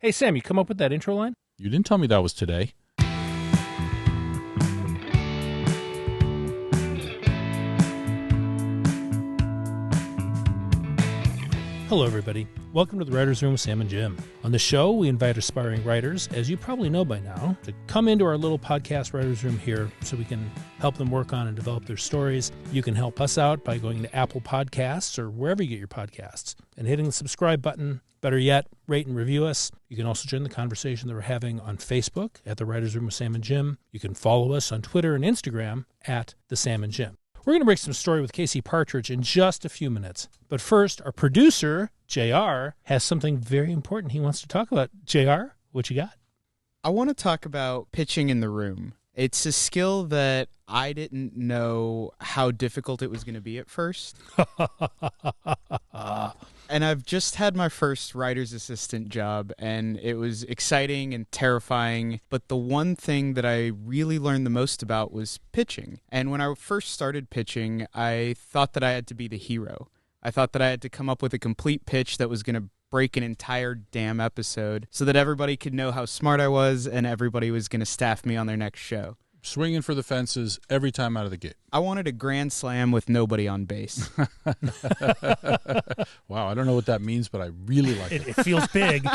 Hey, Sam, you come up with that intro line? You didn't tell me that was today. Hello, everybody. Welcome to the Writers' Room with Sam and Jim. On the show, we invite aspiring writers, as you probably know by now, to come into our little podcast Writers' Room here so we can help them work on and develop their stories. You can help us out by going to Apple Podcasts or wherever you get your podcasts and hitting the subscribe button. Better yet, rate and review us. You can also join the conversation that we're having on Facebook at the Writers' Room with Sam and Jim. You can follow us on Twitter and Instagram at the Sam and Jim. We're going to break some story with Casey Partridge in just a few minutes. But first, our producer, JR, has something very important he wants to talk about. JR, what you got? I want to talk about pitching in the room. It's a skill that I didn't know how difficult it was going to be at first. And I've just had my first writer's assistant job, and it was exciting and terrifying. But the one thing that I really learned the most about was pitching. And when I first started pitching, I thought that I had to be the hero. I thought that I had to come up with a complete pitch that was going to break an entire damn episode so that everybody could know how smart I was and everybody was going to staff me on their next show. Swinging for the fences every time out of the gate. I wanted a grand slam with nobody on base. Wow, I don't know what that means, but I really like it. It feels big.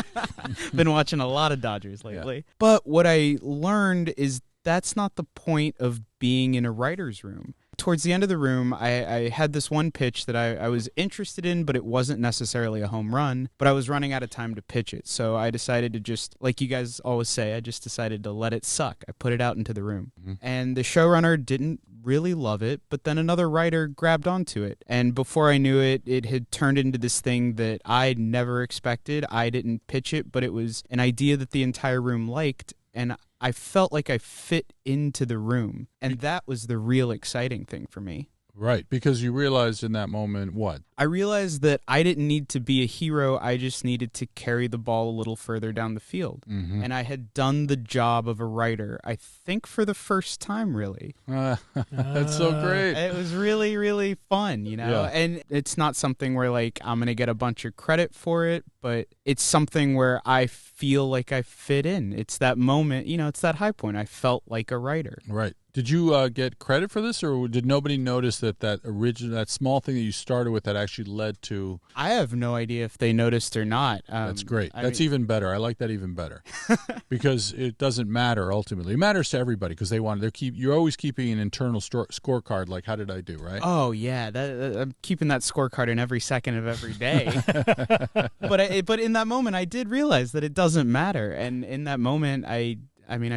Been watching a lot of Dodgers lately. Yeah. But what I learned is that's not the point of being in a writer's room. Towards the end of the room, I had this one pitch that I was interested in, but it wasn't necessarily a home run, but I was running out of time to pitch it. So I decided to just, like you guys always say, I just decided to let it suck. I put it out into the room. Mm-hmm. And the showrunner didn't really love it, but then another writer grabbed onto it. And before I knew it, it had turned into this thing that I never expected. I didn't pitch it, but it was an idea that the entire room liked. And I felt like I fit into the room. And that was the real exciting thing for me. Right, because you realized in that moment what? I realized that I didn't need to be a hero. I just needed to carry the ball a little further down the field. Mm-hmm. And I had done the job of a writer, I think, for the first time, really. That's so great. It was really, really fun, you know? Yeah. And it's not something where, like, I'm going to get a bunch of credit for it, but it's something where I feel like I fit in. It's that moment, you know, it's that high point. I felt like a writer. Right. Did you get credit for this, or did nobody notice that small thing that you started with that actually led to? I have no idea if they noticed or not. That's great. That's even better. I like that even better because it doesn't matter ultimately. It matters to everybody because you're always keeping an internal scorecard. Like, how did I do? Right? Oh yeah, I'm keeping that scorecard in every second of every day. But in that moment, I did realize that it doesn't matter, and in that moment, I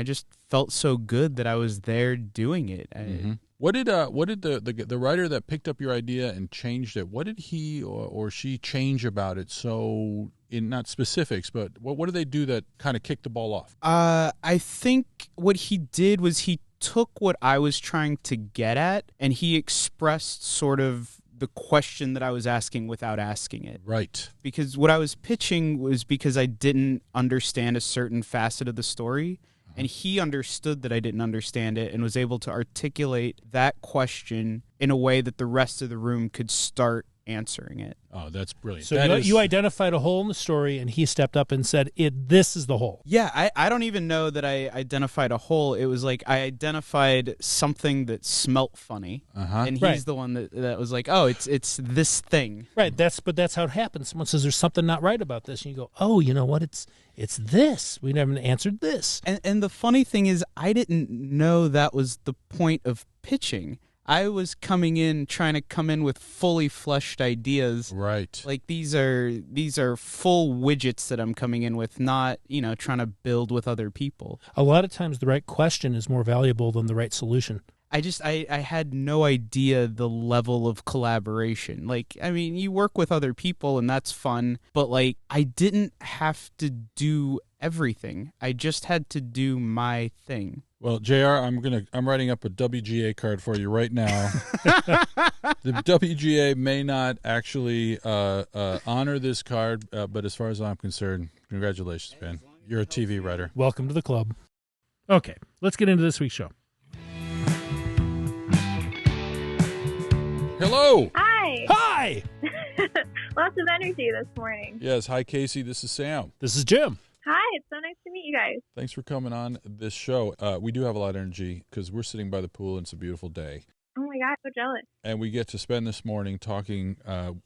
just felt so good that I was there doing it. Mm-hmm. What did the writer that picked up your idea and changed it? What did he or she change about it? So, in not specifics, but what did they do that kind of kicked the ball off? I think what he did was he took what I was trying to get at and he expressed sort of the question that I was asking without asking it. Right. Because what I was pitching was because I didn't understand a certain facet of the story. And he understood that I didn't understand it and was able to articulate that question in a way that the rest of the room could start answering it. Oh, that's brilliant. So you identified a hole in the story, and he stepped up and said, this is the hole. Yeah, I don't even know that I identified a hole. It was like I identified something that smelt funny, and he's the one that was like, oh, it's this thing. Right, but that's how it happens. Someone says there's something not right about this, and you go, oh, you know what, it's this. We never answered this. And the funny thing is, I didn't know that was the point of pitching. I was trying to come in with fully fleshed ideas. Right. Like these are full widgets that I'm coming in with, not, trying to build with other people. A lot of times the right question is more valuable than the right solution. I had no idea the level of collaboration. Like, I mean, you work with other people and that's fun, but like I didn't have to do everything. I just had to do my thing. Well, JR, I'm writing up a WGA card for you right now. The WGA may not actually honor this card, but as far as I'm concerned, congratulations, man. You're a TV writer. Welcome to the club. Okay, let's get into this week's show. Hello. Hi. Hi. Lots of energy this morning. Yes. Hi, Casey. This is Sam. This is Jim. Hi, it's so nice to meet you guys. Thanks for coming on this show. We do have a lot of energy because we're sitting by the pool and it's a beautiful day. Oh my God, so jealous. And we get to spend this morning talking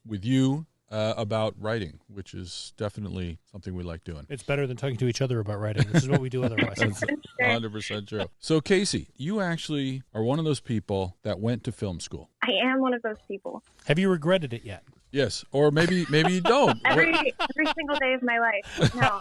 with you about writing, which is definitely something we like doing. It's better than talking to each other about writing. This is what we do otherwise. That's 100% true. So, Casey, you actually are one of those people that went to film school. I am one of those people. Have you regretted it yet? Yes, or maybe you don't. Every single day of my life. No.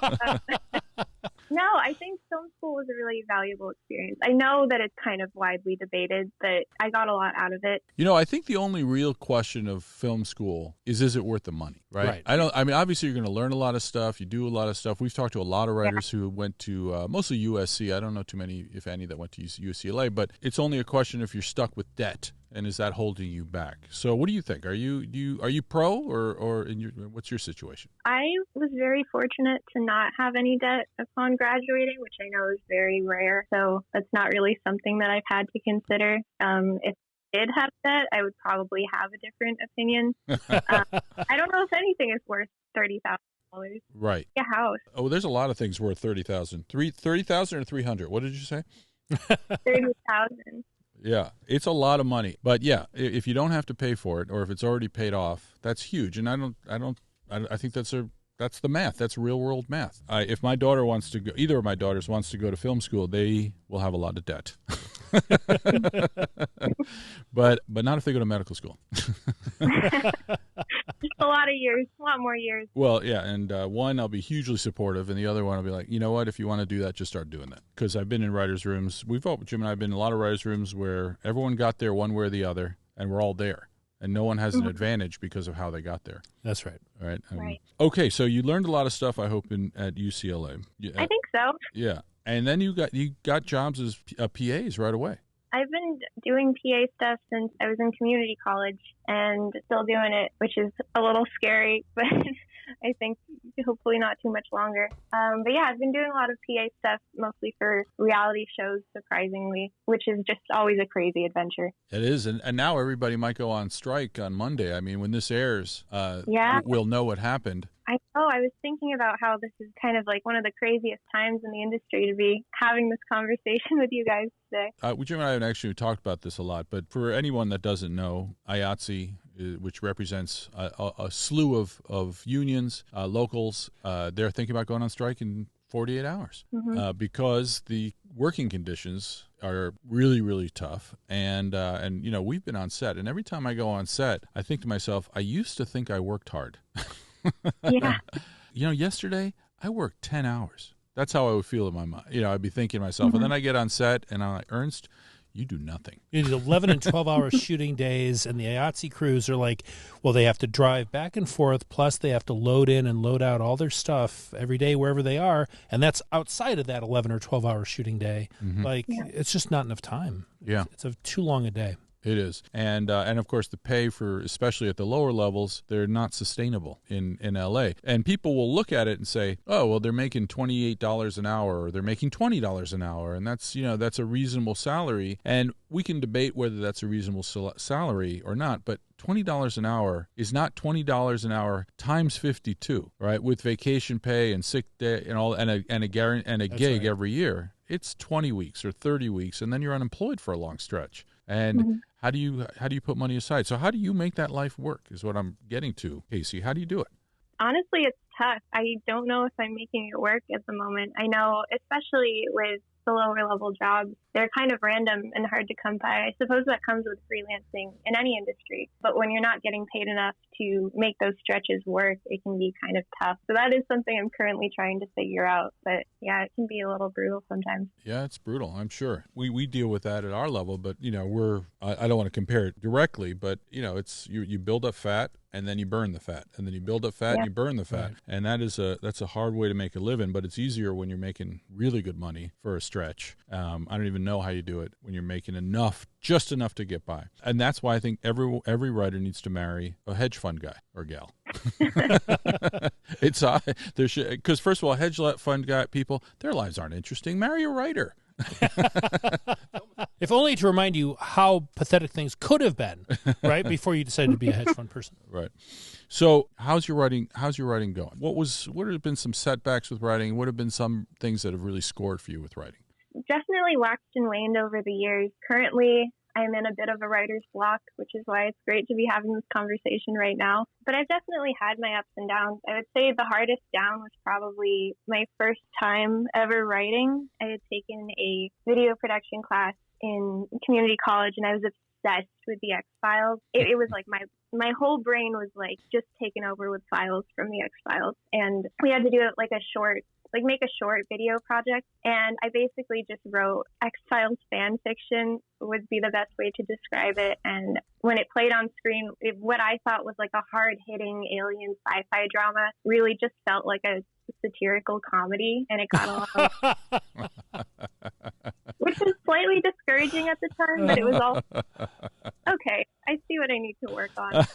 No, I think film school was a really valuable experience. I know that it's kind of widely debated, but I got a lot out of it. You know, I think the only real question of film school is it worth the money, right? I mean, obviously you're going to learn a lot of stuff. You do a lot of stuff. We've talked to a lot of writers who went to mostly USC. I don't know too many, if any, that went to UCLA, but it's only a question if you're stuck with debt. And is that holding you back? So, what do you think? Are you pro or what's your situation? I was very fortunate to not have any debt upon graduating, which I know is very rare. So that's not really something that I've had to consider. If I did have debt, I would probably have a different opinion. I don't know if anything is worth $30,000. Right. A house. Oh, there's a lot of things worth $30,000. $30,000 or $300? What did you say? $30,000. Yeah, it's a lot of money. But yeah, if you don't have to pay for it, or if it's already paid off, that's huge. And I think that's the math. That's real world math. If my daughter wants to go, either of my daughters wants to go to film school, they will have a lot of debt. but not if they go to medical school. Just a lot more years. Well, yeah, and one, I'll be hugely supportive, and the other one, I'll be like, you know what, if you want to do that, just start doing that. Because I've been in writers' rooms. Jim and I have been in a lot of writers' rooms where everyone got there one way or the other, and we're all there. And no one has an advantage because of how they got there. That's right. All right. Right. Okay, so you learned a lot of stuff, I hope, at UCLA. I think so. Yeah. And then you got jobs as PAs right away. I've been doing PA stuff since I was in community college and still doing it, which is a little scary, but I think hopefully not too much longer. But yeah, I've been doing a lot of PA stuff, mostly for reality shows, surprisingly, which is just always a crazy adventure. It is. And now everybody might go on strike on Monday. I mean, when this airs, we'll know what happened. I know. I was thinking about how this is kind of like one of the craziest times in the industry to be having this conversation with you guys today. Jim and I have actually talked about this a lot, but for anyone that doesn't know, IATSE, which represents a slew of unions, locals, they're thinking about going on strike in 48 hours because the working conditions are really, really tough. And you know, we've been on set, and every time I go on set, I think to myself, I used to think I worked hard. Yeah. You know, yesterday I worked 10 hours. That's how I would feel in my mind. You know, I'd be thinking to myself, and then I get on set and I'm like, Ernst, you do nothing. You do 11 and 12-hour shooting days, and the IATSE crews are like, well, they have to drive back and forth, plus they have to load in and load out all their stuff every day wherever they are, and that's outside of that 11 or 12-hour shooting day. It's just not enough time. Yeah. It's too long a day. It is. And of course, the pay for, especially at the lower levels, they're not sustainable in L.A. And people will look at it and say, oh, well, they're making $28 an hour, or they're making $20 an hour. And that's a reasonable salary. And we can debate whether that's a reasonable salary or not. But $20 an hour is not $20 an hour times 52, right? With vacation pay and sick day and all, and a gig every year. It's 20 weeks or 30 weeks, and then you're unemployed for a long stretch. And how do you put money aside? So how do you make that life work is what I'm getting to, Casey. How do you do it? Honestly, it's tough. I don't know if I'm making it work at the moment. I know, especially with the lower level jobs, they're kind of random and hard to come by. I suppose that comes with freelancing in any industry. But when you're not getting paid enough to make those stretches work, it can be kind of tough. So that is something I'm currently trying to figure out. But yeah, it can be a little brutal sometimes. Yeah, it's brutal, I'm sure. We deal with that at our level, but you know, I don't want to compare it directly, but you know, it's you build up fat and then you burn the fat, and then you build up fat and you burn the fat. Right. And that's a hard way to make a living, but it's easier when you're making really good money for a stretch. I don't even know how you do it when you're making just enough to get by. And that's why I think every writer needs to marry a hedge fund guy or gal. It's because first of all, hedge fund guy people, their lives aren't interesting. Marry a writer. If only to remind you how pathetic things could have been, right, before you decided to be a hedge fund person. Right. So how's your writing going? What have been some setbacks with writing? What have been some things that have really scored for you with writing? Definitely waxed and waned over the years. Currently, I'm in a bit of a writer's block, which is why it's great to be having this conversation right now. But I've definitely had my ups and downs. I would say the hardest down was probably my first time ever writing. I had taken a video production class in community college, and I was obsessed with the XFiles. It was like my whole brain was like just taken over with files from the XFiles. And we had to do it like make a short video project. And I basically just wrote XFiles fan fiction would be the best way to describe it. And when it played on screen, what I thought was like a hard-hitting alien sci-fi drama really just felt like a satirical comedy. And it got a lot of, which was slightly discouraging at the time, but it was all okay. I see what I need to work on.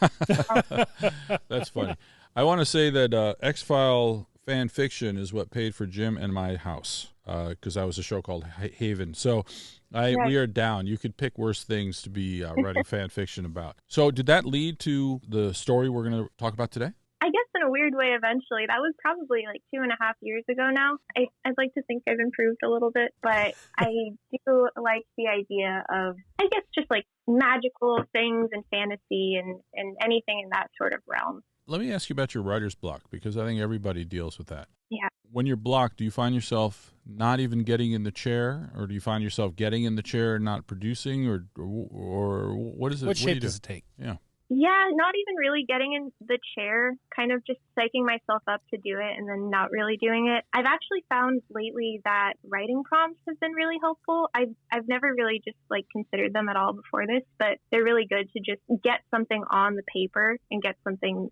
That's funny. I want to say that X-File fan fiction is what paid for Jim and my house, because that was a show called Haven. So we are down. You could pick worse things to be writing fan fiction about. So did that lead to the story we're going to talk about today? I guess in a weird way, eventually. That was probably like 2.5 years ago now. I'd like to think I've improved a little bit, but I do like the idea of, I guess, just like magical things and fantasy and anything in that sort of realm. Let me ask you about your writer's block, because I think everybody deals with that. Yeah. When you're blocked, do you find yourself not even getting in the chair, or do you find yourself getting in the chair and not producing, or what is it? What shape does it take? Yeah. Yeah, not even really getting in the chair, kind of just psyching myself up to do it and then not really doing it. I've actually found lately that writing prompts have been really helpful. I've never really just like considered them at all before this, but they're really good to just get something on the paper and get something,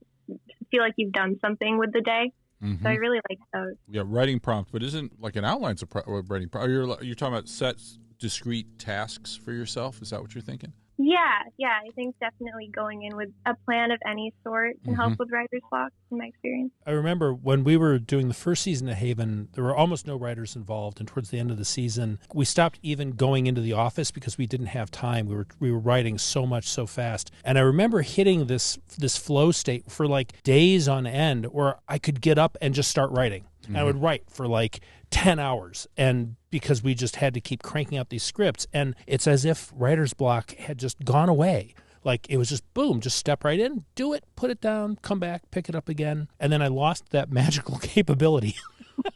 feel like you've done something with the day. Mm-hmm. So I really like those. Yeah, writing prompt, but isn't like an outline's a writing prompt? You're talking about set discrete tasks for yourself? Is that what you're thinking? Yeah. I think definitely going in with a plan of any sort can help with writer's block, in my experience. I remember when we were doing the first season of Haven, there were almost no writers involved, and towards the end of the season, we stopped even going into the office because we didn't have time. We were writing so much so fast, and I remember hitting this flow state for like days on end, where I could get up and just start writing. And I would write for like 10 hours, and because we just had to keep cranking out these scripts, and it's as if writer's block had just gone away. Like it was just boom, just step right in, do it, put it down, come back, pick it up again. And then I lost that magical capability.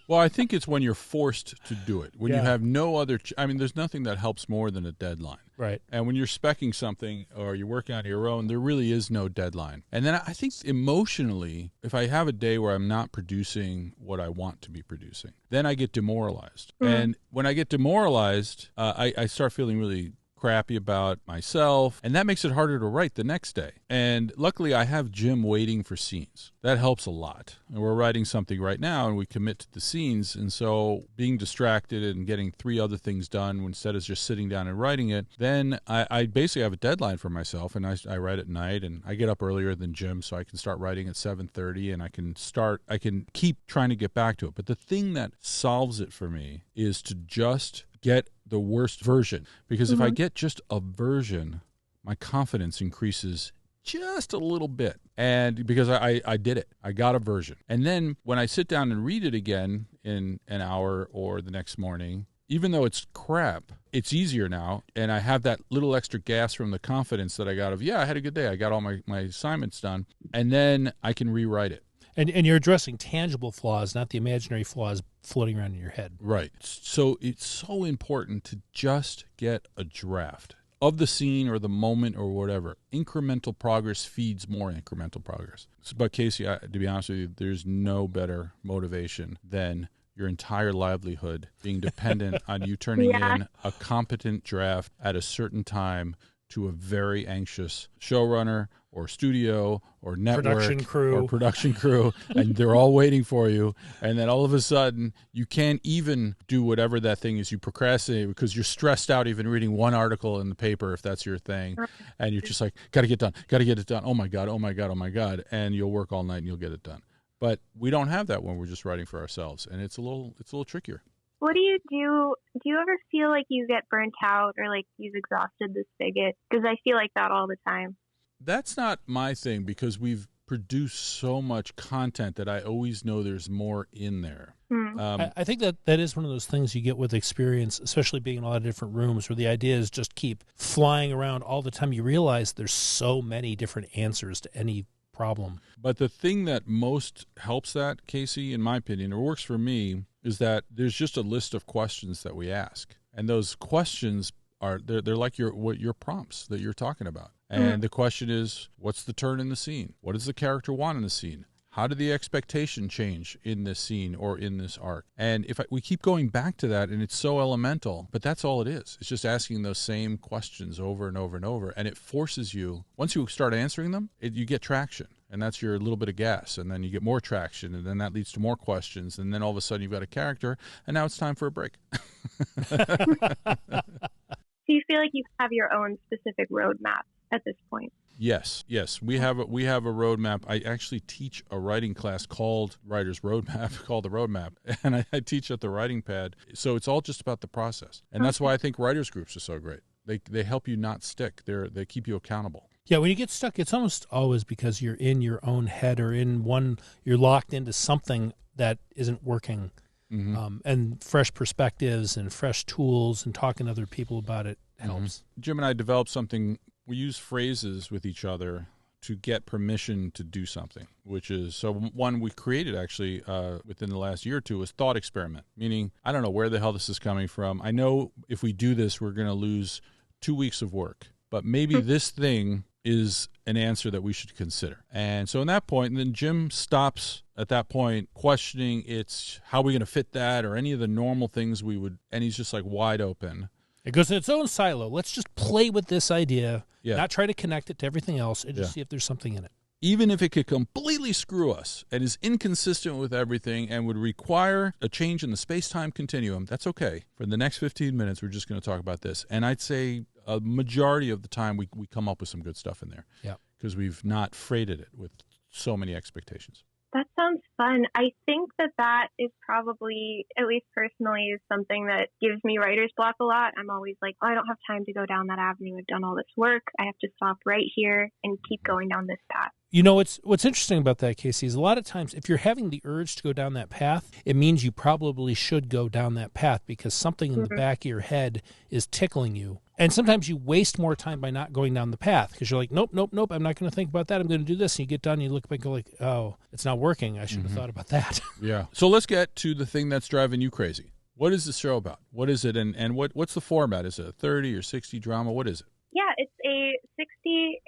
Well, I think it's when you're forced to do it. When you have no other there's nothing that helps more than a deadline. Right. And when you're speccing something or you're working on your own, there really is no deadline. And then I think emotionally, if I have a day where I'm not producing what I want to be producing, then I get demoralized. Mm-hmm. And when I get demoralized, I start feeling really crappy about myself, and that makes it harder to write the next day. And luckily I have Jim waiting for scenes. That helps a lot. And we're writing something right now and we commit to the scenes, and so being distracted and getting 3 other things done instead of just sitting down and writing it, then I basically have a deadline for myself, and I write at night, and I get up earlier than Jim so I can start writing at 7:30, and I can keep trying to get back to it. But the thing that solves it for me is to just get the worst version, because if I get just a version, my confidence increases just a little bit. And because I did it, I got a version. And then when I sit down and read it again in an hour or the next morning, even though it's crap, it's easier now. And I have that little extra gas from the confidence that I got of, I had a good day. I got all my assignments done. And then I can rewrite it. And you're addressing tangible flaws, not the imaginary flaws floating around in your head. Right. So it's so important to just get a draft of the scene or the moment or whatever. Incremental progress feeds more incremental progress. But Casey, to be honest with you, there's no better motivation than your entire livelihood being dependent on you turning in a competent draft at a certain time to a very anxious showrunner or studio or network production crew, and they're all waiting for you. And then all of a sudden, you can't even do whatever that thing is. You procrastinate because you're stressed out even reading one article in the paper, if that's your thing. And you're just like, got to get it done. Oh my God. And you'll work all night and you'll get it done. But we don't have that when we're just writing for ourselves. And it's a little trickier. What do you do? Do you ever feel like you get burnt out or like you've exhausted the spigot? Because I feel like that all the time. That's not my thing because we've produced so much content that I always know there's more in there. I think that is one of those things you get with experience, especially being in a lot of different rooms where the ideas just keep flying around all the time. You realize there's so many different answers to any problem. But the thing that most helps that, Casey, in my opinion, or works for me, is that there's just a list of questions that we ask. And those questions they're like your prompts that you're talking about. And the question is, what's the turn in the scene? What does the character want in the scene? How did the expectation change in this scene or in this arc? And we keep going back to that, and it's so elemental, but that's all it is. It's just asking those same questions over and over and over, and it forces you, once you start answering them, you get traction, and that's your little bit of gas, and then you get more traction, and then that leads to more questions, and then all of a sudden you've got a character, and now it's time for a break. Do you feel like you have your own specific roadmap at this point? Yes. We have a roadmap. I actually teach a writing class called Writer's Roadmap, called the Roadmap, and I teach at the writing pad. So it's all just about the process, and that's why I think writers groups are so great. They help you not stick. They keep you accountable. Yeah, when you get stuck, it's almost always because you're in your own head or you're locked into something that isn't working. Mm-hmm. And fresh perspectives and fresh tools and talking to other people about it helps. Mm-hmm. Jim and I developed something. We use phrases with each other to get permission to do something, which is, so one we created actually within the last year or two was thought experiment, meaning I don't know where the hell this is coming from. I know if we do this, we're going to lose 2 weeks of work, but maybe this thing is an answer that we should consider. And so in that point, and then Jim stops at that point questioning it's how are we going to fit that or any of the normal things we would, and he's just like wide open. It goes in its own silo. Let's just play with this idea, not try to connect it to everything else, and just see if there's something in it. Even if it could completely screw us and is inconsistent with everything and would require a change in the space-time continuum, that's okay. For the next 15 minutes, we're just going to talk about this. And I'd say a majority of the time we come up with some good stuff in there. Yeah. Because we've not freighted it with so many expectations. That sounds fun. I think that is probably, at least personally, is something that gives me writer's block a lot. I'm always like, I don't have time to go down that avenue. I've done all this work. I have to stop right here and keep going down this path. You know, what's interesting about that, Casey, is a lot of times if you're having the urge to go down that path, it means you probably should go down that path because something in the back of your head is tickling you. And sometimes you waste more time by not going down the path because you're like, nope, I'm not going to think about that. I'm going to do this. And you get done and you look back and go like, oh, it's not working. I should have thought about that. Yeah. So let's get to the thing that's driving you crazy. What is the show about? What is it? And what's the format? Is it a 30 or 60 drama? What is it? Yeah, it's a 60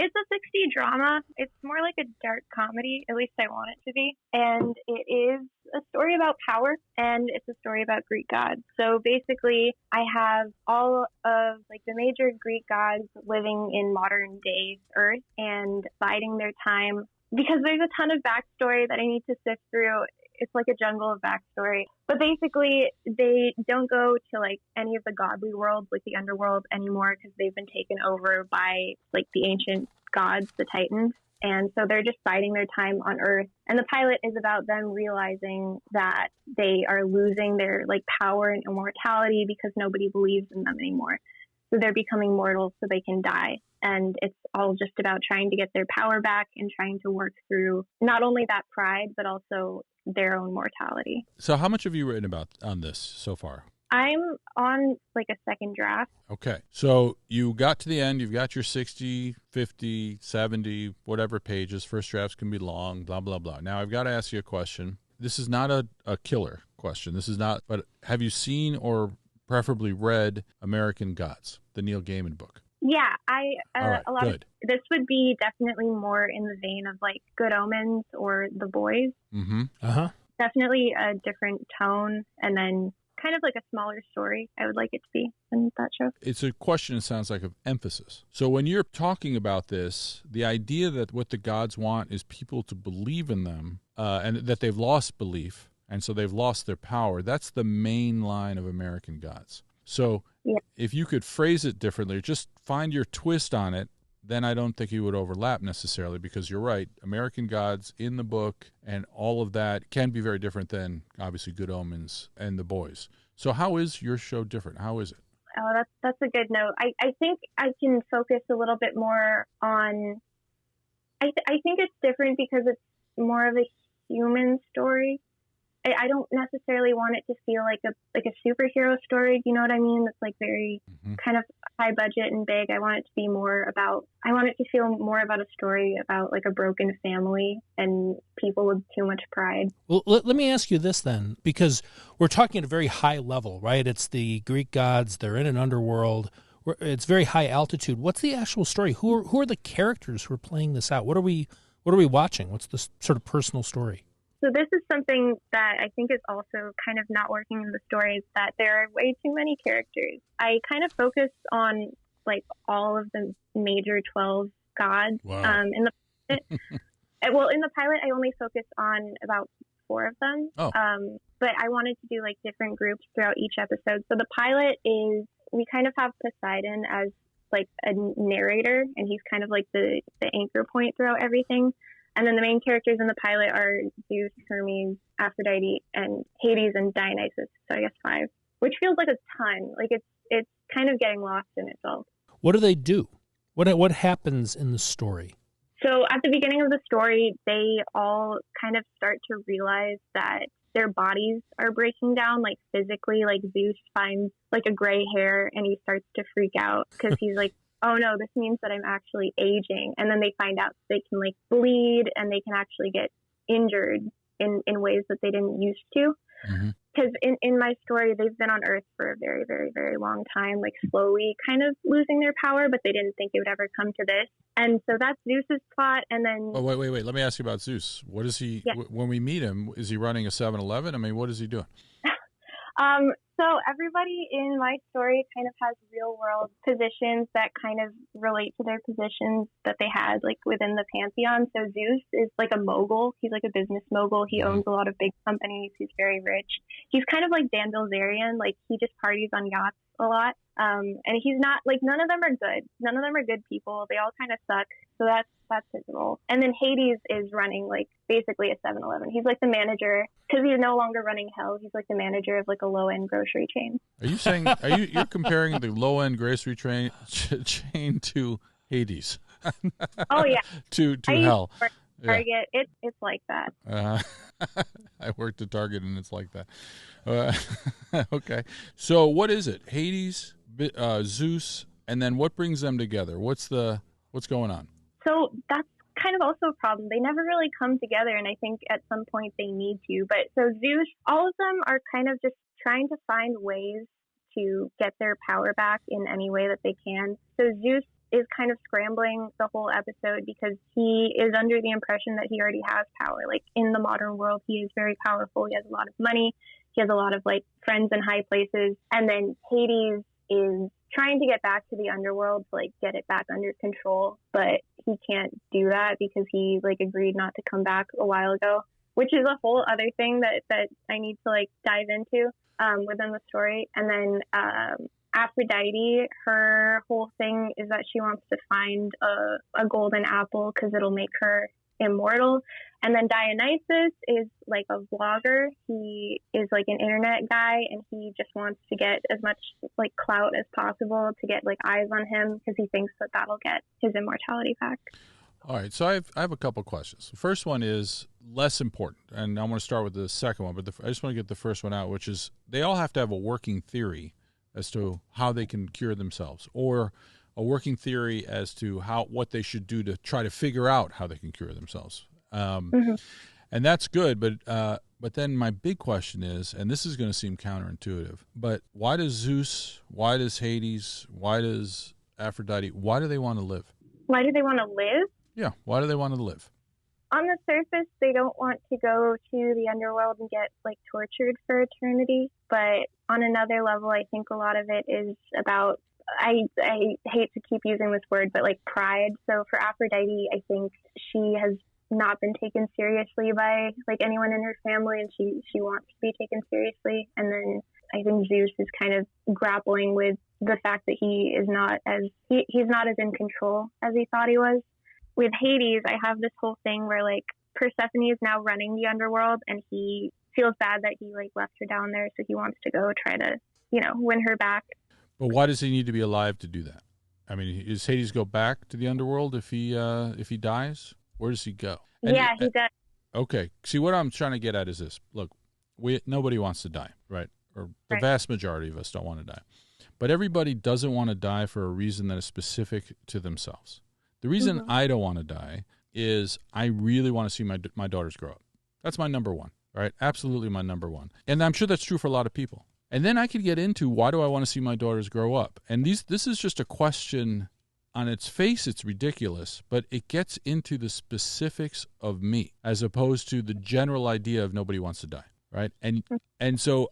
drama. It's more like a dark comedy, at least I want it to be. And it is a story about power, and it's a story about Greek gods. So basically, I have all of like the major Greek gods living in modern day Earth and biding their time because there's a ton of backstory that I need to sift through. It's like a jungle of backstory. But basically, they don't go to like any of the godly worlds, like the underworld anymore, because they've been taken over by like the ancient gods, the Titans. And so they're just biding their time on Earth. And the pilot is about them realizing that they are losing their like power and immortality because nobody believes in them anymore. So they're becoming mortal so they can die. And it's all just about trying to get their power back and trying to work through not only that pride, but also their own mortality. So how much have you written about on this so far? I'm on like a second draft. Okay. So you got to the end. You've got your 60, 50, 70, whatever pages. First drafts can be long, blah, blah, blah. Now, I've got to ask you a question. This is not a killer question. This is not, but have you seen or preferably read American Gods, the Neil Gaiman book? Yeah, All right, a lot good. This would be definitely more in the vein of like Good Omens or The Boys. Mm-hmm. Definitely a different tone, and then kind of like a smaller story. I would like it to be in that show. It's a question, it sounds like, of emphasis. So when you're talking about this, the idea that what the gods want is people to believe in them and that they've lost belief, and so they've lost their power, that's the main line of American Gods. So if you could phrase it differently, just find your twist on it, then I don't think he would overlap necessarily, because you're right. American Gods in the book and all of that can be very different than, obviously, Good Omens and The Boys. So how is your show different? How is it? Oh, that's a good note. I think I can focus a little bit more on, I think it's different because it's more of a human story. I don't necessarily want it to feel like a superhero story. You know what I mean? It's like very kind of high budget and big. I want it to feel more about a story about like a broken family and people with too much pride. Well, let me ask you this then, because we're talking at a very high level, right? It's the Greek gods. They're in an underworld. It's very high altitude. What's the actual story? Who are the characters who are playing this out? What are we watching? What's the sort of personal story? So this is something that I think is also kind of not working in the story, is that there are way too many characters. I kind of focus on like all of the major 12 gods. Wow. In the pilot, I only focused on about 4 of them. Oh. But I wanted to do like different groups throughout each episode. So the pilot is, we kind of have Poseidon as like a narrator, and he's kind of like the anchor point throughout everything. And then the main characters in the pilot are Zeus, Hermes, Aphrodite, and Hades and Dionysus. So I guess 5, which feels like a ton. Like it's kind of getting lost in itself. What do they do? What happens in the story? So at the beginning of the story, they all kind of start to realize that their bodies are breaking down, like physically. Like Zeus finds like a gray hair and he starts to freak out because he's like, oh no, this means that I'm actually aging. And then they find out they can like bleed and they can actually get injured in ways that they didn't used to. Because in my story, they've been on Earth for a very, very, very long time, like slowly kind of losing their power, but they didn't think it would ever come to this. And so that's Zeus's plot. And then... Oh, wait. Let me ask you about Zeus. What is he, when we meet him, is he running a 7-Eleven? I mean, what is he doing? So everybody in my story kind of has real world positions that kind of relate to their positions that they had like within the pantheon. So Zeus is like a mogul. He's like a business mogul. He owns a lot of big companies. He's very rich. He's kind of like Dan Bilzerian. Like he just parties on yachts a lot. And he's not like, none of them are good. None of them are good people. They all kind of suck. So that's his role. And then Hades is running like basically a 7-Eleven. He's like the manager, because he's no longer running hell. He's like the manager of like a low-end grocery chain. Are you saying, you're comparing the low-end grocery chain to Hades? Oh yeah. to hell. Target. Yeah. It's like that. I worked at Target and it's like that. Okay. So what is it? Hades, Zeus, and then what brings them together? What's going on? So that's kind of also a problem. They never really come together, and I think at some point they need to. But so Zeus, all of them are kind of just trying to find ways to get their power back in any way that they can. So Zeus is kind of scrambling the whole episode because he is under the impression that he already has power. Like in the modern world, he is very powerful. He has a lot of money. He has a lot of like friends in high places. And then Hades is trying to get back to the underworld to like get it back under control, but he can't do that because he like agreed not to come back a while ago, which is a whole other thing that I need to like dive into within the story. And then Aphrodite, her whole thing is that she wants to find a golden apple because it'll make her immortal. And then Dionysus is like a vlogger. He is like an internet guy, and he just wants to get as much like clout as possible to get like eyes on him because he thinks that that'll get his immortality back. All right, so I have a couple questions. The first one is less important, and I want to start with the second one, but I just want to get the first one out, which is they all have to have a working theory as to how they can cure themselves, or a working theory as to what they should do to try to figure out how they can cure themselves. And that's good, but then my big question is, and this is going to seem counterintuitive, but why does Zeus, why does Hades, why does Aphrodite, why do they want to live? Why do they want to live? Yeah, why do they want to live? On the surface, they don't want to go to the underworld and get like tortured for eternity. But on another level, I think a lot of it is about, I hate to keep using this word, but like pride. So for Aphrodite, I think she has not been taken seriously by like anyone in her family, and she wants to be taken seriously. And then I think Zeus is kind of grappling with the fact that he's not as in control as he thought he was. With Hades, I have this whole thing where like Persephone is now running the underworld, and he feels bad that he like left her down there, so he wants to go try to, win her back. But why does he need to be alive to do that? I mean, does Hades go back to the underworld if he dies? Where does he go? He does. Okay. See, what I'm trying to get at is this. Look, nobody wants to die, right? Or the vast majority of us don't want to die. But everybody doesn't want to die for a reason that is specific to themselves. The reason I don't want to die is I really want to see my daughters grow up. That's my number one, right? Absolutely my number one. And I'm sure that's true for a lot of people. And then I could get into, why do I want to see my daughters grow up? And this is just a question. On its face, it's ridiculous, but it gets into the specifics of me as opposed to the general idea of nobody wants to die, right? And so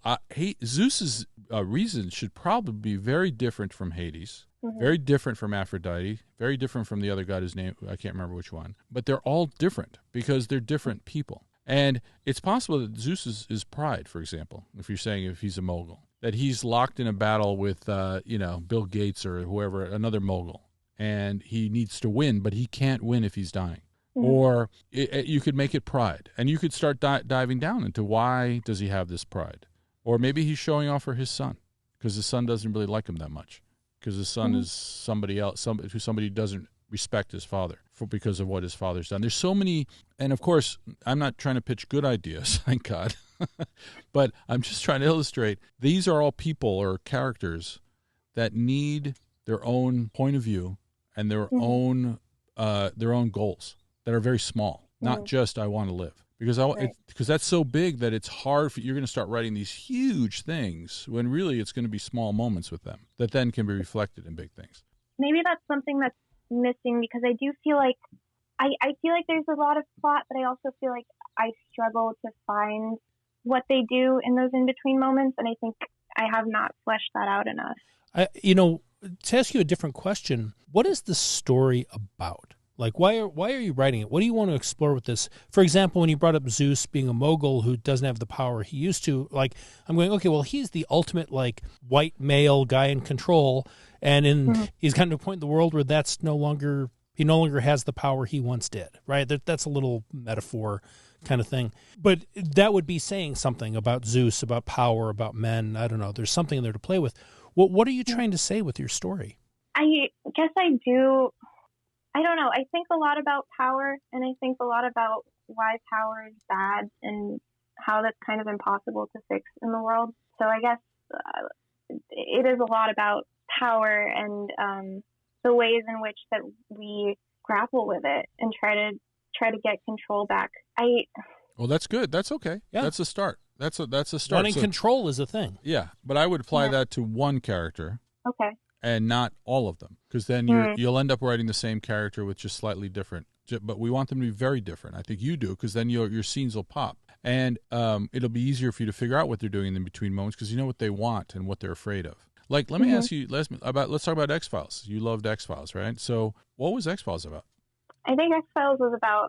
Zeus's reason should probably be very different from Hades, very different from Aphrodite, very different from the other god whose name, I can't remember which one. But they're all different because they're different people. And it's possible that Zeus is pride, for example, if he's a mogul, that he's locked in a battle with, Bill Gates or whoever, another mogul. And he needs to win, but he can't win if he's dying. Or you could make it pride, and you could start diving down into why does he have this pride. Or maybe he's showing off for his son because his son doesn't really like him that much because his son is somebody else, somebody doesn't respect his father because of what his father's done. There's so many, and of course, I'm not trying to pitch good ideas, thank God, but I'm just trying to illustrate these are all people or characters that need their own point of view and their own goals that are very small, not just I want to live. Because that's so big that it's hard you're going to start writing these huge things when really it's going to be small moments with them that then can be reflected in big things. Maybe that's something that's missing, because I do feel like I feel like there's a lot of plot, but I also feel like I struggle to find what they do in those in-between moments, and I think I have not fleshed that out enough. To ask you a different question, what is the story about? Like, why are you writing it? What do you want to explore with this? For example, when you brought up Zeus being a mogul who doesn't have the power he used to, like, I'm going, okay, well, he's the ultimate, like, white male guy in control, and he's gotten to a point in the world where he no longer has the power he once did, right? That's a little metaphor kind of thing. But that would be saying something about Zeus, about power, about men. I don't know. There's something in there to play with. What are you trying to say with your story? I guess I do. I don't know. I think a lot about power, and I think a lot about why power is bad and how that's kind of impossible to fix in the world. So I guess it is a lot about power and the ways in which that we grapple with it and try to get control back. Well, that's good. That's okay. Yeah. That's a start. That's a start. Wanting control is a thing. Yeah, but I would apply that to one character. Okay. And not all of them, because then you'll end up writing the same character with just slightly different. But we want them to be very different. I think you do, because then your scenes will pop, and it'll be easier for you to figure out what they're doing in between moments because you know what they want and what they're afraid of. Like, let me ask you, let's talk about XFiles. You loved XFiles, right? So, what was XFiles about? I think XFiles was about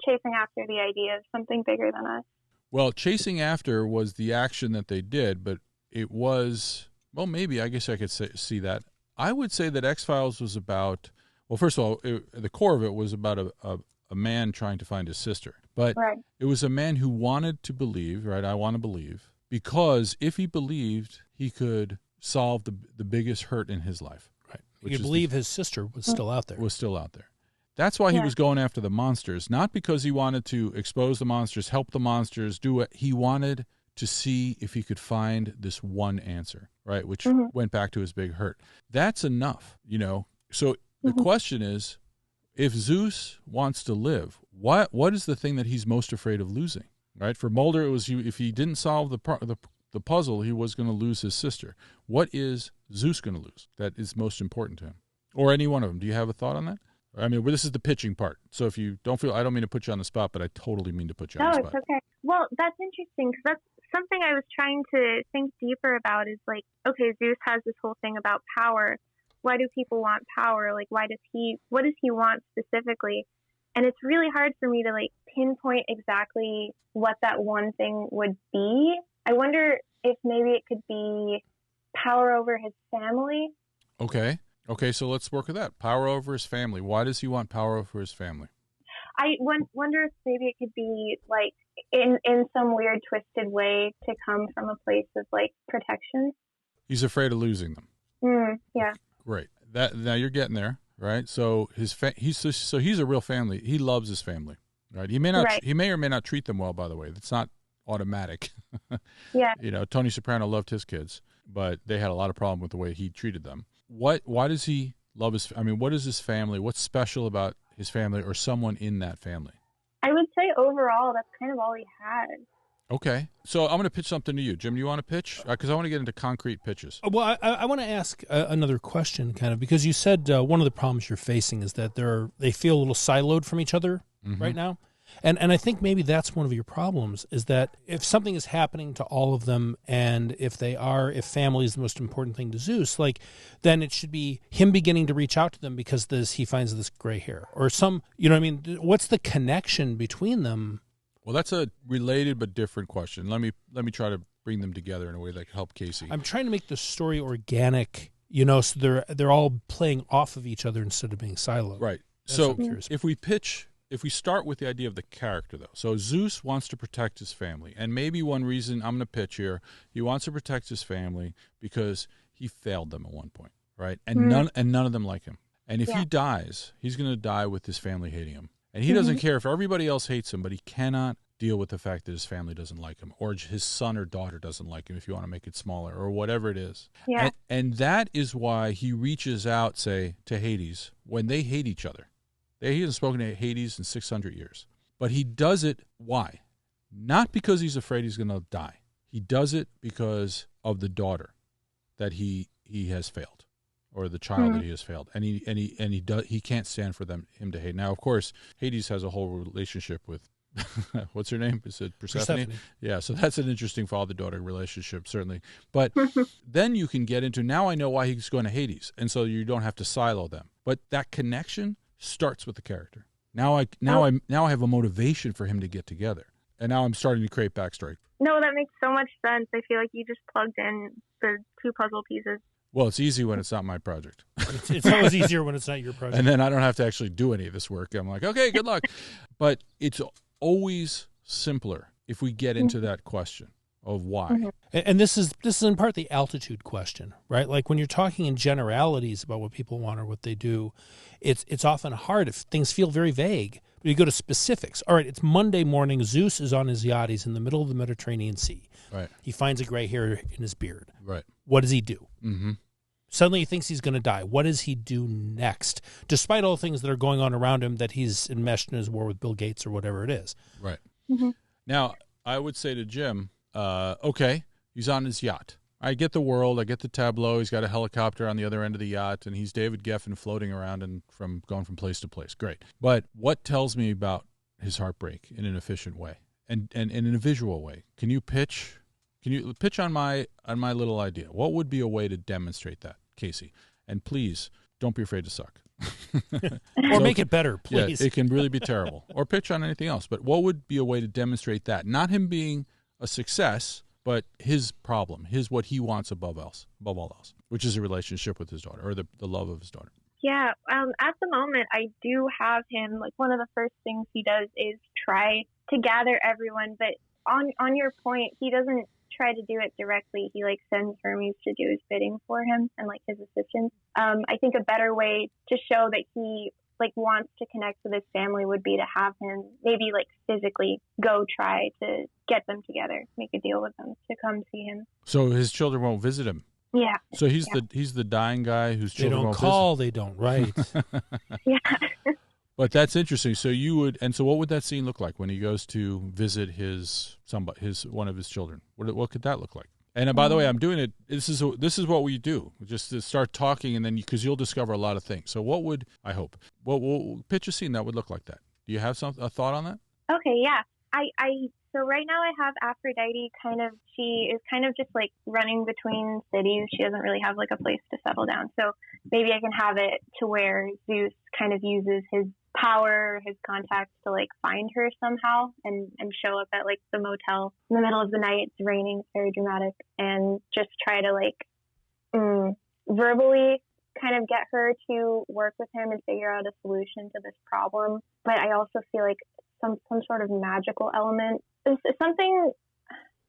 chasing after the idea of something bigger than us. Well, chasing after was the action that they did, but it was, well, maybe, I guess I could see that. I would say that X-Files was about, well, first of all, the core of it was about a man trying to find his sister. But it was a man who wanted to believe, right? I want to believe, because if he believed, he could solve the biggest hurt in his life. Right. He could believe his sister was still out there. That's why he was going after the monsters, not because he wanted to expose the monsters, help the monsters, do it. He wanted to see if he could find this one answer, right, which went back to his big hurt. That's enough, you know. So the question is, if Zeus wants to live, what is the thing that he's most afraid of losing, right? For Mulder, it was if he didn't solve the puzzle, he was going to lose his sister. What is Zeus going to lose that is most important to him? Or any one of them. Do you have a thought on that? I mean, this is the pitching part. So if you don't feel, I don't mean to put you on the spot, but I totally mean to put you on the spot. No, it's okay. Well, that's interesting because that's something I was trying to think deeper about is like, okay, Zeus has this whole thing about power. Why do people want power? Like, what does he want specifically? And it's really hard for me to like pinpoint exactly what that one thing would be. I wonder if maybe it could be power over his family. Okay. Okay, so let's work with that. Power over his family. Why does he want power over his family? I wonder if maybe it could be like in some weird twisted way to come from a place of like protection. He's afraid of losing them. Yeah. Great. That now you're getting there, right? So he's a real family. He loves his family, right? He may or may not treat them well. By the way, that's not automatic. Yeah. You know, Tony Soprano loved his kids, but they had a lot of problem with the way he treated them. Why does he love his? I mean, what is his family? What's special about his family or someone in that family? I would say overall, that's kind of all he had. Okay. So I'm going to pitch something to you. Jim, do you want to pitch? Because I want to get into concrete pitches. Well, I want to ask another question, kind of, because you said one of the problems you're facing is that they feel a little siloed from each other right now. And I think maybe that's one of your problems, is that if something is happening to all of them, and if family is the most important thing to Zeus, like, then it should be him beginning to reach out to them because he finds this gray hair or you know what I mean? What's the connection between them? Well, that's a related but different question. Let me try to bring them together in a way that can help Casey. I'm trying to make the story organic, you know, so they're all playing off of each other instead of being siloed. Right. That's So what I'm curious about. if we start with the idea of the character, though, so Zeus wants to protect his family, and maybe one reason I'm going to pitch here, he wants to protect his family because he failed them at one point, right? And none of them like him. And if he dies, he's going to die with his family hating him. And he doesn't care if everybody else hates him, but he cannot deal with the fact that his family doesn't like him, or his son or daughter doesn't like him, if you want to make it smaller, or whatever it is. Yeah. And that is why he reaches out, say, to Hades when they hate each other. He hasn't spoken to Hades in 600 years. But he does it, why? Not because he's afraid he's going to die. He does it because of the daughter that he has failed, or the child that he has failed, and he can't stand for him to hate. Now, of course, Hades has a whole relationship with what's her name? Is it Persephone? Yeah, so that's an interesting father-daughter relationship, certainly. But then you can get into, now I know why he's going to Hades, and so you don't have to silo them. But that connection starts with the character. Now I have a motivation for him to get together, and now I'm starting to create backstory. No, that makes so much sense. I feel like you just plugged in the two puzzle pieces. Well, it's easy when it's not my project. It's always easier when it's not your project. And then I don't have to actually do any of this work. I'm like, okay, good luck. But it's always simpler if we get into that question of why. And this is in part the altitude question, right? Like when you're talking in generalities about what people want or what they do, it's often hard if things feel very vague. But you go to specifics. All right, it's Monday morning. Zeus is on his yacht. He's in the middle of the Mediterranean Sea. Right. He finds a gray hair in his beard. Right. What does he do? Suddenly he thinks he's going to die. What does he do next? Despite all the things that are going on around him, that he's enmeshed in his war with Bill Gates or whatever it is. Right. Now, I would say to Jim, okay, he's on his yacht. I get the world. I get the tableau. He's got a helicopter on the other end of the yacht, and he's David Geffen floating around and going from place to place. Great. But what tells me about his heartbreak in an efficient way and in a visual way? Can you pitch on my little idea? What would be a way to demonstrate that, Casey? And please, don't be afraid to suck. Or make it better, please. Yeah, it can really be terrible. Or pitch on anything else. But what would be a way to demonstrate that? Not him being a success, but his problem, what he wants above all else, which is a relationship with his daughter, or the love of his daughter. Yeah, at the moment, I do have him, like, one of the first things he does is try to gather everyone. But on your point, he doesn't try to do it directly. He, like, sends Hermes to do his bidding for him and, like, his assistants. I think a better way to show that he, like, wants to connect with his family would be to have him maybe, like, physically go try to get them together, make a deal with them to come see him. So his children won't visit him. Yeah. So he's the dying guy whose children won't call, visit. They don't write. Yeah. But that's interesting. So so what would that scene look like when he goes to visit one of his children? What could that look like? And by the way, I'm doing it. This is what we do. Just to start talking, and then because you'll discover a lot of things. So what pitch a scene that would look like that? Do you have a thought on that? Okay, yeah. So right now I have Aphrodite she is kind of just like running between cities. She doesn't really have like a place to settle down. So maybe I can have it to where Zeus kind of uses his power, his contacts to like find her somehow and show up at like the motel in the middle of the night. It's raining, it's very dramatic, and just try to like verbally kind of get her to work with him and figure out a solution to this problem. But I also feel like some sort of magical element is something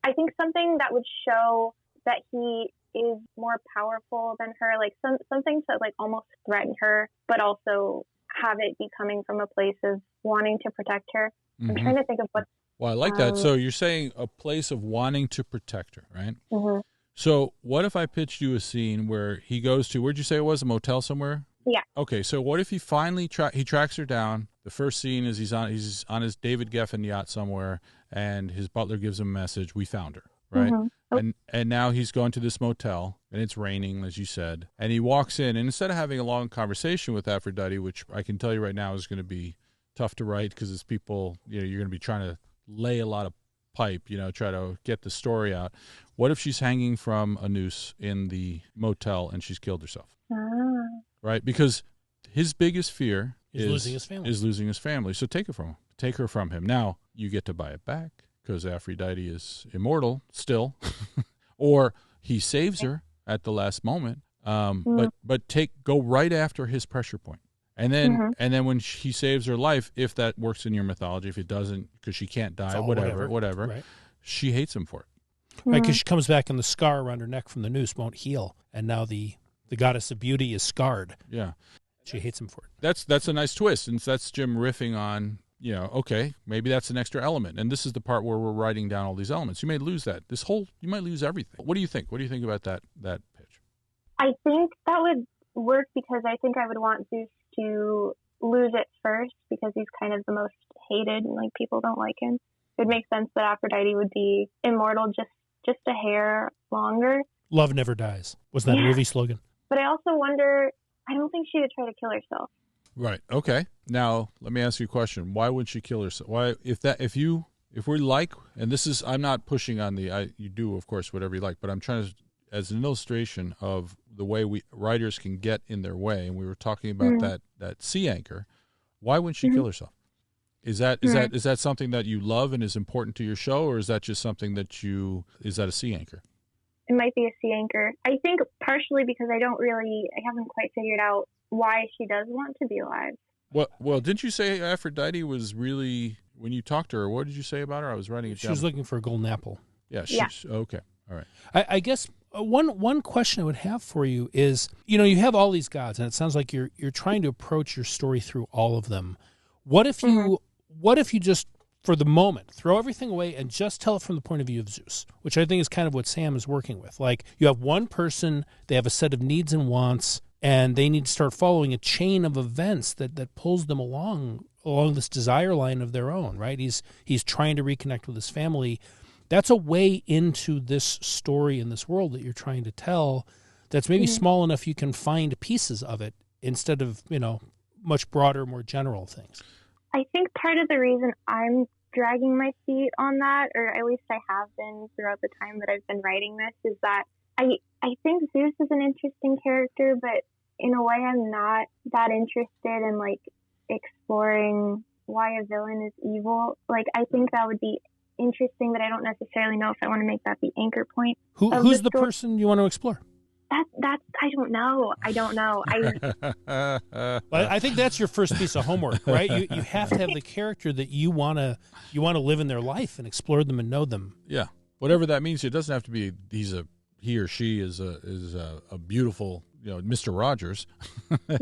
that would show that he is more powerful than her, like something to like almost threaten her, but also have it be coming from a place of wanting to protect her. Mm-hmm. I'm trying to think of what. Well, I like that. So you're saying a place of wanting to protect her, right? Mm-hmm. So what if I pitched you a scene where he goes to, where'd you say it was, a motel somewhere? Yeah. Okay, so what if he finally he tracks her down? The first scene is he's on his David Geffen yacht somewhere, and his butler gives him a message, we found her, right? Mm-hmm. Oh. And now he's going to this motel, and it's raining, as you said, and he walks in, and instead of having a long conversation with Aphrodite, which I can tell you right now is going to be tough to write because it's people, you're going to be trying to lay a lot of pipe, try to get the story out. What if she's hanging from a noose in the motel and she's killed herself? Right? Because his biggest fear is losing his family. So take her from him. Now you get to buy it back because Aphrodite is immortal still, or he saves her at the last moment. But go right after his pressure point. And then when he saves her life, if that works in your mythology, if it doesn't, because she can't die, whatever, right. She hates him for it. Right, because she comes back and the scar around her neck from the noose won't heal, and now the goddess of beauty is scarred. Yeah. She hates him for it. That's a nice twist, and that's Jim riffing on, okay, maybe that's an extra element, and this is the part where we're writing down all these elements. You may lose that. You might lose everything. What do you think? What do you think about that pitch? I think that would work because I think I would want Zeus to lose it first because he's kind of the most hated and like people don't like him. It would make sense that Aphrodite would be immortal just a hair longer. Love never dies. Was that a movie slogan? But I also wonder, I don't think she would try to kill herself. Right. Okay. Now let me ask you a question. Why would she kill herself? Why, if we like, and this is, I'm not pushing on you do of course whatever you like, but I'm trying to, as an illustration of the way writers can get in their way, and we were talking about that sea anchor. Why wouldn't she kill herself? Is that something that you love and is important to your show, or is that just something that is that a sea anchor? It might be a sea anchor. I think partially because I haven't quite figured out why she does want to be alive. Well, didn't you say Aphrodite was really, when you talked to her, what did you say about her? I was writing it down. She was looking for a golden apple. Yeah. Okay. All right. I guess one question I would have for you is, you have all these gods, and it sounds like you're trying to approach your story through all of them. What if you just, for the moment, throw everything away and just tell it from the point of view of Zeus, which I think is kind of what Sam is working with. Like, you have one person, they have a set of needs and wants, and they need to start following a chain of events that pulls them along this desire line of their own, right? He's trying to reconnect with his family. That's a way into this story in this world that you're trying to tell that's maybe small enough you can find pieces of it instead of, much broader, more general things. I think part of the reason I'm dragging my feet on that, or at least I have been throughout the time that I've been writing this, is that I think Zeus is an interesting character, but in a way I'm not that interested in like exploring why a villain is evil. Like, I think that would be interesting, but I don't necessarily know if I want to make that the anchor point. Who's the person you want to explore? That's I don't know. I think that's your first piece of homework, right? You have to have the character that you want to live in their life and explore them and know them. Yeah, whatever that means. It doesn't have to be he or she is a beautiful, Mr. Rogers.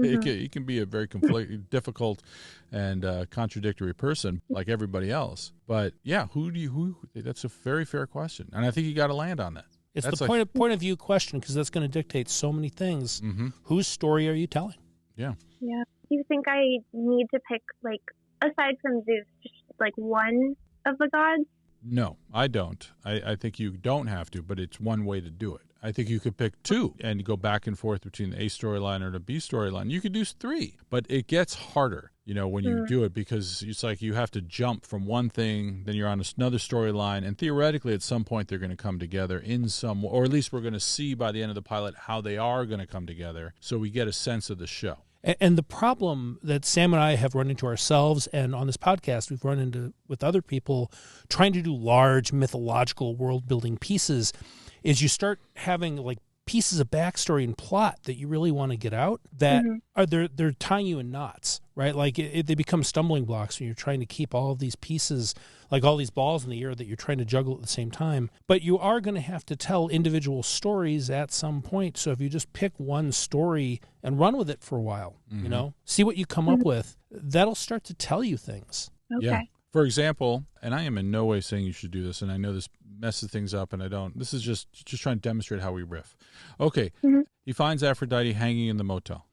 He can be a very difficult and contradictory person like everybody else. But yeah, who? That's a very fair question, and I think you got to land on that. It's the point of view question, because that's going to dictate so many things. Mm-hmm. Whose story are you telling? Yeah. Yeah. Do you think I need to pick, like, aside from Zeus, just like one of the gods? No, I don't. I think you don't have to, but it's one way to do it. I think you could pick two and go back and forth between the A storyline or the B storyline. You could do three, but it gets harder, when you do it, because it's like you have to jump from one thing, then you're on another storyline, and theoretically at some point they're going to come together in some, or at least we're going to see by the end of the pilot how they are going to come together, so we get a sense of the show. And the problem that Sam and I have run into ourselves, and on this podcast we've run into with other people trying to do large mythological world-building pieces, is you start having like pieces of backstory and plot that you really want to get out that are they're tying you in knots, right? Like they become stumbling blocks when you're trying to keep all of these pieces, like all these balls in the air that you're trying to juggle at the same time. But you are going to have to tell individual stories at some point. So if you just pick one story and run with it for a while, you know, see what you come up with, that'll start to tell you things. Okay. Yeah. For example, and I am in no way saying you should do this, and I know this messes things up, and I don't. This is just trying to demonstrate how we riff. Okay, he finds Aphrodite hanging in the motel,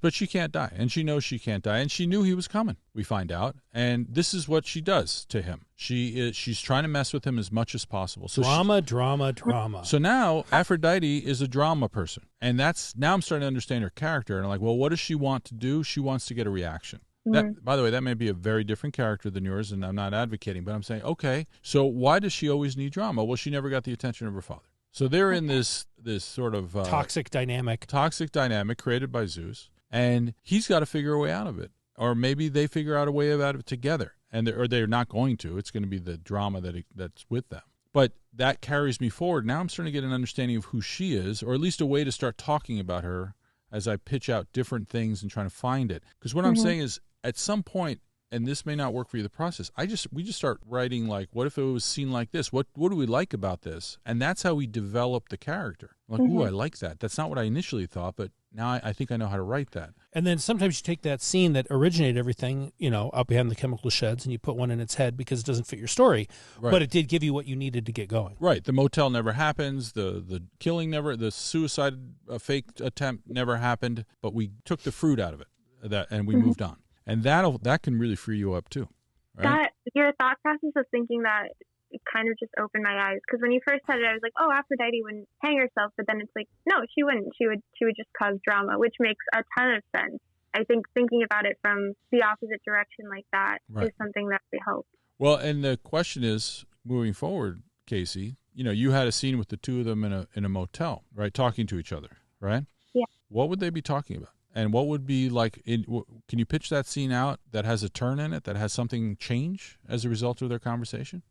but she can't die, and she knows she can't die, and she knew he was coming, we find out, and this is what she does to him. She's trying to mess with him as much as possible. So Drama. So now Aphrodite is a drama person, and now I'm starting to understand her character, and I'm like, well, what does she want to do? She wants to get a reaction. That, by the way, that may be a very different character than yours, and I'm not advocating, but I'm saying, okay, so why does she always need drama? Well, she never got the attention of her father. So they're in this sort of toxic dynamic created by Zeus, and he's got to figure a way out of it. Or maybe they figure out a way out of it together, or they're not going to. It's going to be the drama that's with them. But that carries me forward. Now I'm starting to get an understanding of who she is, or at least a way to start talking about her as I pitch out different things and trying to find it. Because what I'm saying is, at some point, and this may not work for you, the process, we just start writing like, what if it was seen like this? What do we like about this? And that's how we develop the character. Like, ooh, I like that. That's not what I initially thought, but now I think I know how to write that. And then sometimes you take that scene that originated everything, you know, out behind the chemical sheds, and you put one in its head because it doesn't fit your story. Right. But it did give you what you needed to get going. Right. The motel never happens. The killing never, the suicide fake attempt never happened, but we took the fruit out of it and we moved on. And that can really free you up too. Right? Your thought process of thinking that, it kind of just opened my eyes, because when you first said it, I was like, oh, Aphrodite wouldn't hang herself, but then it's like, no, she wouldn't. She would just cause drama, which makes a ton of sense. I think thinking about it from the opposite direction like that is something that we hope. Well, and the question is, moving forward, Casey, you know, you had a scene with the two of them in a motel, right, talking to each other, right? Yeah. What would they be talking about? And what would be like, can you pitch that scene out that has a turn in it, that has something change as a result of their conversation?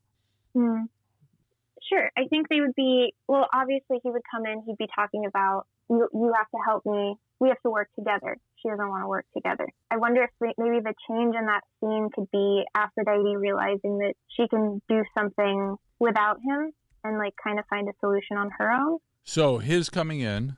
Sure. I think they would be, well, obviously he would come in, he'd be talking about, you have to help me, we have to work together. She doesn't want to work together. I wonder if maybe the change in that scene could be Aphrodite realizing that she can do something without him and like kind of find a solution on her own. So his coming in,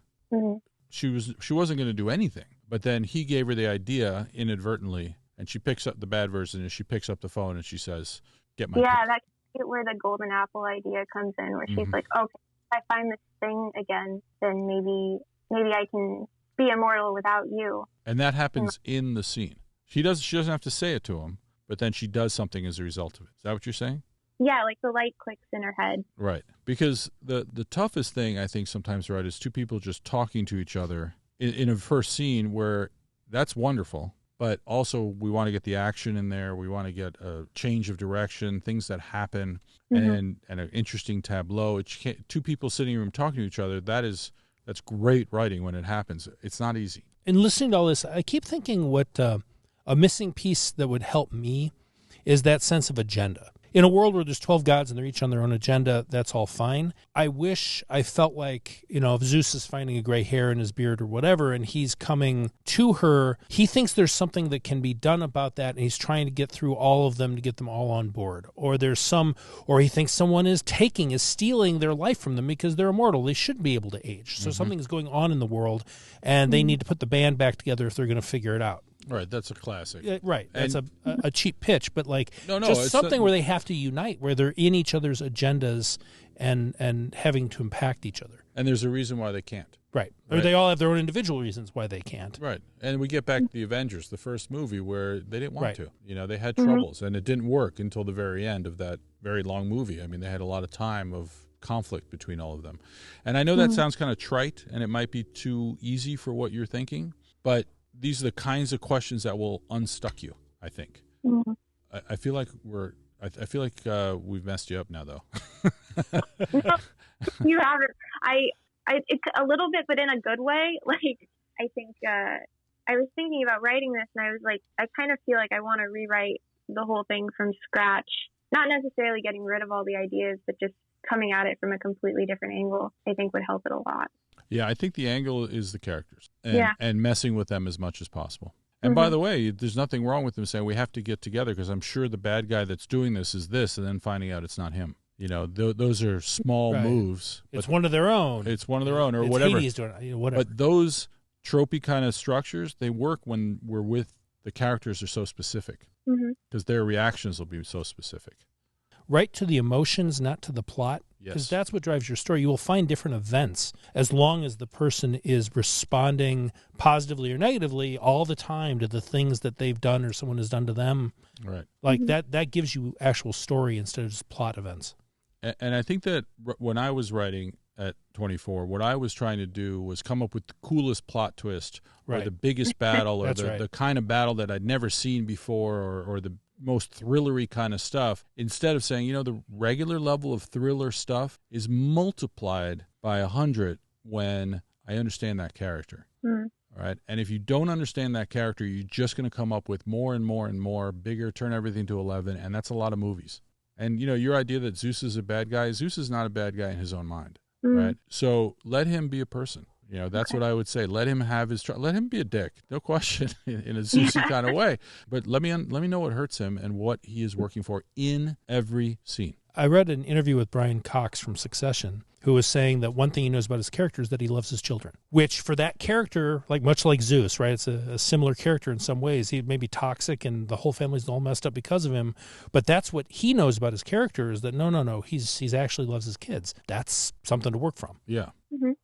she wasn't going to do anything, but then he gave her the idea inadvertently, and she picks up the bad version, and she picks up the phone and she says, "Get my." Yeah, that's where the golden apple idea comes in, where she's like, "Okay, if I find this thing again, then maybe I can be immortal without you." And that happens in the scene. She doesn't have to say it to him, but then she does something as a result of it. Is that what you're saying? Yeah, like the light clicks in her head. Right. Because the toughest thing, I think, sometimes, right, is two people just talking to each other in a first scene, where that's wonderful, but also we want to get the action in there. We want to get a change of direction, things that happen, and an interesting tableau. Two people sitting in a room talking to each other, that's great writing when it happens. It's not easy. And listening to all this, I keep thinking what a missing piece that would help me is that sense of agenda. In a world where there's 12 gods and they're each on their own agenda, that's all fine. I wish I felt like, you know, if Zeus is finding a gray hair in his beard or whatever, and he's coming to her, he thinks there's something that can be done about that, and he's trying to get through all of them to get them all on board. Or he thinks someone is stealing their life from them because they're immortal. They shouldn't be able to age. So something's going on in the world, and they need to put the band back together if they're going to figure it out. Right, that's a classic. Right, that's a cheap pitch, but like it's something where they have to unite, where they're in each other's agendas and having to impact each other. And there's a reason why they can't. Right. Or they all have their own individual reasons why they can't. Right. And we get back to the Avengers, the first movie, where they didn't want to. You know, they had troubles, and it didn't work until the very end of that very long movie. I mean, they had a lot of time of conflict between all of them. And I know that sounds kind of trite, and it might be too easy for what you're thinking, but these are the kinds of questions that will unstuck you, I think. I feel like we've messed you up now, though. You haven't. It's a little bit, but in a good way. Like, I think I was thinking about writing this, and I was like, I kind of feel like I want to rewrite the whole thing from scratch. Not necessarily getting rid of all the ideas, but just coming at it from a completely different angle, I think would help it a lot. Yeah, I think the angle is the characters and messing with them as much as possible. And by the way, there's nothing wrong with them saying we have to get together because I'm sure the bad guy that's doing this is this, and then finding out it's not him. You know, those are small moves. It's one of their own. It's one of their own, or it's whatever. Hades doing it, whatever. But those tropey kind of structures, they work when we're with the characters are so specific because their reactions will be so specific. Right to the emotions, not to the plot. Because that's what drives your story. You will find different events as long as the person is responding positively or negatively all the time to the things that they've done or someone has done to them. Right. Like that gives you actual story instead of just plot events. And I think that when I was writing at 24, what I was trying to do was come up with the coolest plot twist or the biggest battle or the kind of battle that I'd never seen before or the most thrillery kind of stuff, instead of saying, the regular level of thriller stuff is multiplied by 100 when I understand that character. All right. And if you don't understand that character, you're just going to come up with more and more and more, bigger, turn everything to 11. And that's a lot of movies. And, your idea that Zeus is a bad guy, Zeus is not a bad guy in his own mind. Right. So let him be a person. That's what I would say. Let him have his let him be a dick, no question, in a Zeusy kind of way. But let me know what hurts him and what he is working for in every scene. I read an interview with Brian Cox from Succession, who was saying that one thing he knows about his character is that he loves his children, which for that character, much like Zeus, right? It's a similar character in some ways. He may be toxic and the whole family's all messed up because of him, but that's what he knows about his character is that no, he's actually loves his kids. That's something to work from. Yeah.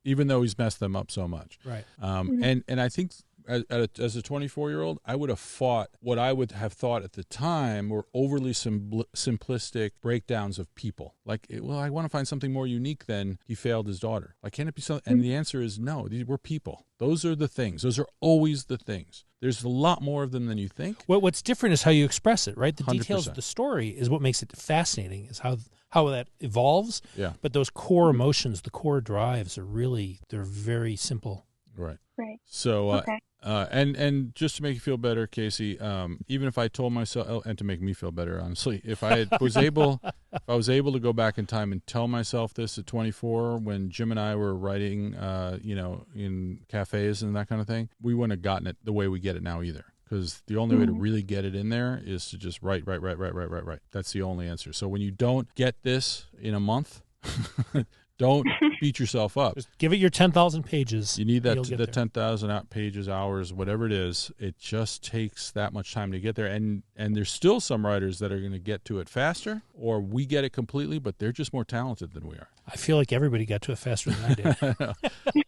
Even though he's messed them up so much. Right. And I think as a 24-year-old, I would have fought what I would have thought at the time were overly simplistic breakdowns of people. I want to find something more unique than he failed his daughter. Can it be something? And the answer is no. We're people. Those are the things. Those are always the things. There's a lot more of them than you think. What's different is how you express it, right? The 100%. Details of the story is what makes it fascinating, is how that evolves. Yeah. But those core emotions, the core drives they're very simple. Right. Right. So, and just to make you feel better, Casey, even if I told myself, and to make me feel better, honestly, if I was able to go back in time and tell myself this at 24, when Jim and I were writing, in cafes and that kind of thing, we wouldn't have gotten it the way we get it now either. Because the only way to really get it in there is to just write. That's the only answer. So when you don't get this in a month, don't beat yourself up. Just give it your 10,000 pages. You need the 10,000 pages, hours, whatever it is. It just takes that much time to get there. And there's still some writers that are going to get to it faster, or we get it completely, but they're just more talented than we are. I feel like everybody got to it faster than I did.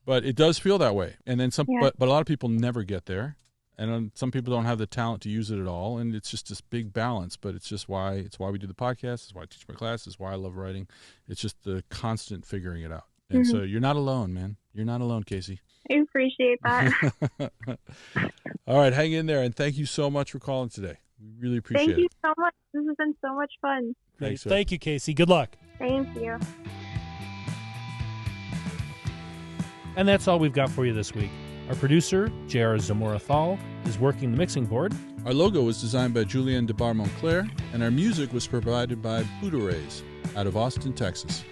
But it does feel that way. And then but a lot of people never get there. And some people don't have the talent to use it at all, and it's just this big balance. But it's why we do the podcast. It's why I teach my class. It's why I love writing. It's just the constant figuring it out. And so you're not alone, man. You're not alone, Casey. I appreciate that. All right, hang in there, and thank you so much for calling today. We really appreciate it. Thank you so much. This has been so much fun. Thanks, Thank you, Casey. Good luck. Thank you. And that's all we've got for you this week. Our producer, J.R. Zamora-Thal, is working the mixing board. Our logo was designed by Julien Debar-Monclair, and our music was provided by Buddha Rays out of Austin, Texas.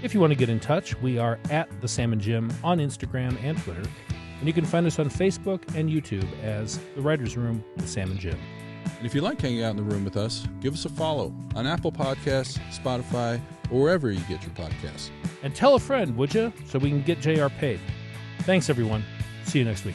If you want to get in touch, we are at The Sam and Jim on Instagram and Twitter. And you can find us on Facebook and YouTube as The Writers' Room with Sam and Jim. And if you like hanging out in the room with us, give us a follow on Apple Podcasts, Spotify, or wherever you get your podcasts. And tell a friend, would you, so we can get JR paid. Thanks, everyone. See you next week.